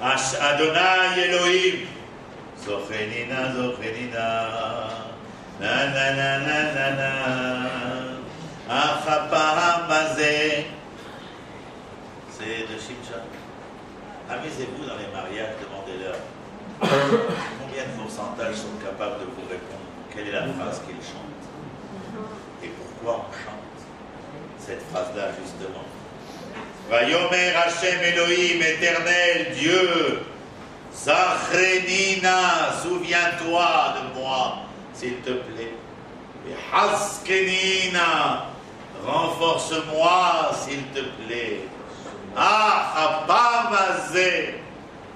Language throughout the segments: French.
Adonai Elohim, Zochenina, Zochenina, na na na na na na, Achapaham Bazé. C'est de Shimshon. Amusez-vous dans les mariages, demandez-leur combien de pourcentages sont capables de vous répondre quelle est la phrase qu'ils chantent et pourquoi on chante cette phrase-là justement. Vayomer Hashem Elohim, éternel Dieu, Zachrenina, souviens-toi de moi, s'il te plaît. Et Haskenina, renforce-moi, s'il te plaît. Ah, Abamazé,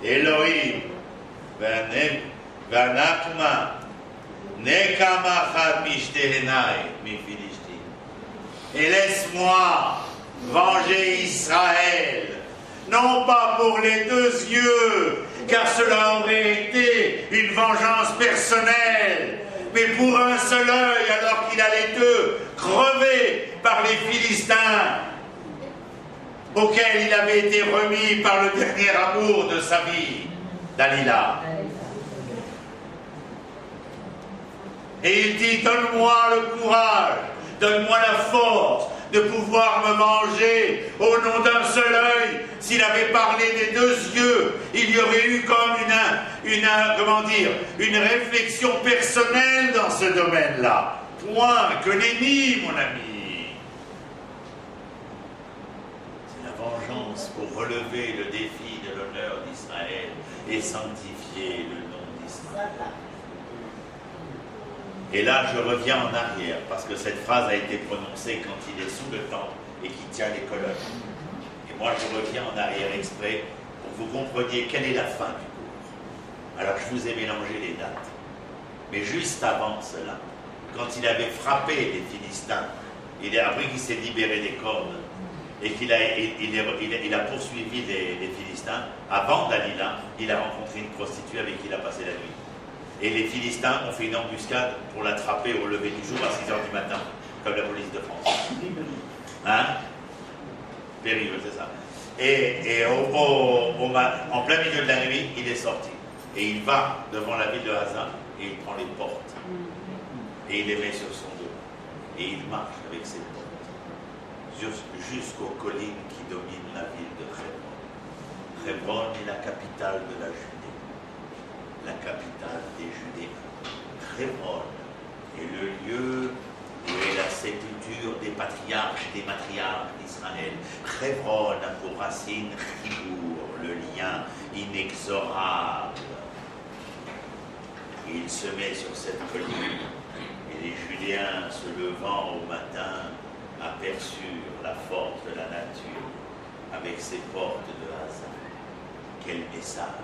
Elohim, Vanakma, Nekamachat Mishtehenai, Mifilishti. Et laisse-moi venger Israël, non pas pour les deux yeux, car cela aurait été une vengeance personnelle, mais pour un seul œil, alors qu'il allait deux crever par les Philistins, auquel il avait été remis par le dernier amour de sa vie, Dalila. Et il dit, donne-moi le courage, donne-moi la force de pouvoir me venger au nom d'un seul œil. S'il avait parlé des deux yeux, il y aurait eu comme une réflexion personnelle dans ce domaine-là. Point, que nenni, mon ami. C'est la vengeance pour relever le défi de l'honneur d'Israël et sanctifier le nom d'Israël. Et là, je reviens en arrière, parce que cette phrase a été prononcée quand il est sous le temple et qu'il tient les colonnes. Et moi, je reviens en arrière exprès pour que vous compreniez quelle est la fin du cours. Alors, je vous ai mélangé les dates. Mais juste avant cela, quand il avait frappé les Philistins, après qu'il s'est libéré des cordes et qu'il a poursuivi les Philistins, avant Dalila, il a rencontré une prostituée avec qui il a passé la nuit. Et les Philistins ont fait une embuscade pour l'attraper au lever du jour à 6 h du matin, comme la police de France. Hein? Périlleux, c'est ça. Et en plein milieu de la nuit, il est sorti. Et il va devant la ville de Haza et il prend les portes. Et il les met sur son dos. Et il marche avec ses portes jusqu'aux collines qui dominent la ville de Hébron. Hébron est la capitale de la Judée. La capitale des Judéens. Hébron est le lieu où est la sépulture des patriarches et des matriarches d'Israël. Hébron a pour racine Chibour, le lien inexorable. Et il se met sur cette colline, et les Judéens, se levant au matin, aperçurent la force de la nature avec ses portes de hasard. Quel message!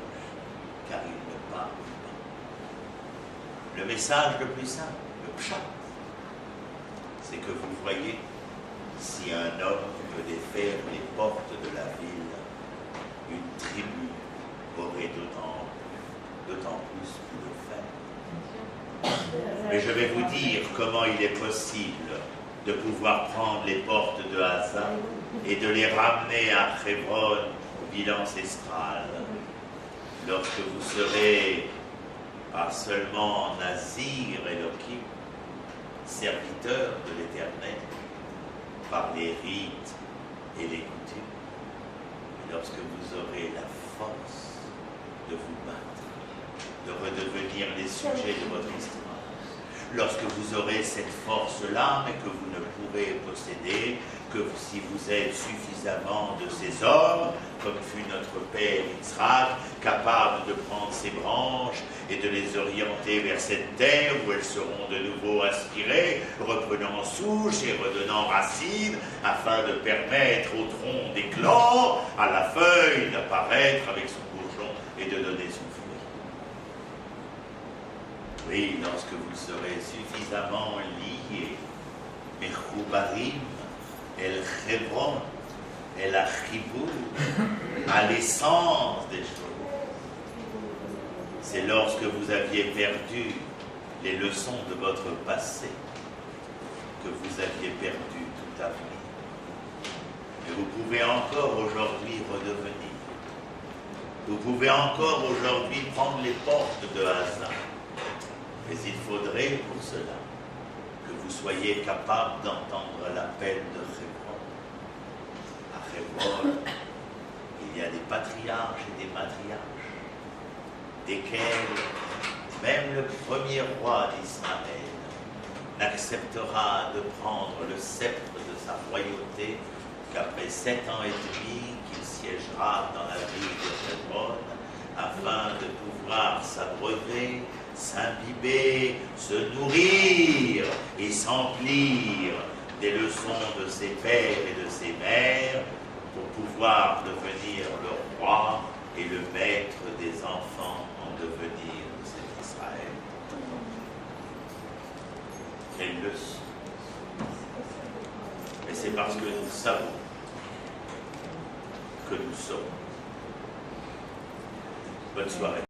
Car il ne parle pas. Le message le plus simple, le pshat, c'est que vous voyez, si un homme peut défaire les portes de la ville, une tribu aurait d'autant plus pu le faire. Mais je vais vous dire comment il est possible de pouvoir prendre les portes de Haza et de les ramener à Hébron, ville ancestrale. Lorsque vous serez pas seulement Nazir Elohim, serviteur de l'Éternel, par les rites et les coutumes, et lorsque vous aurez la force de vous battre, de redevenir les sujets de votre histoire, lorsque vous aurez cette force-là, mais que vous ne pourrez posséder que si vous êtes suffisamment de ces hommes, comme fut notre père Yitzhak, capable de prendre ces branches et de les orienter vers cette terre où elles seront de nouveau aspirées, reprenant souche et redonnant racine, afin de permettre au tronc d'éclore, à la feuille d'apparaître avec son bourgeon et de donner son fruit. Oui, lorsque vous serez suffisamment liés, Mechoubarim, El Hébron, El Achibou, à l'essence des choses. C'est lorsque vous aviez perdu les leçons de votre passé que vous aviez perdu tout avenir. Mais vous pouvez encore aujourd'hui redevenir Vous pouvez encore aujourd'hui prendre les portes de Hazan, mais il faudrait pour cela que vous soyez capable d'entendre l'appel de Hébron. À Hébron, il y a des patriarches et des matriarches, desquels même le premier roi d'Israël n'acceptera de prendre le sceptre de sa royauté qu'après 7 ans et demi qu'il siégera dans la ville de Hébron afin de pouvoir s'abreuver, s'imbiber, se nourrir et s'emplir des leçons de ses pères et de ses mères pour pouvoir devenir le roi et le maître des enfants en devenir de cet Israël. Quelle leçon! Et c'est parce que nous savons que nous sommes. Bonne soirée.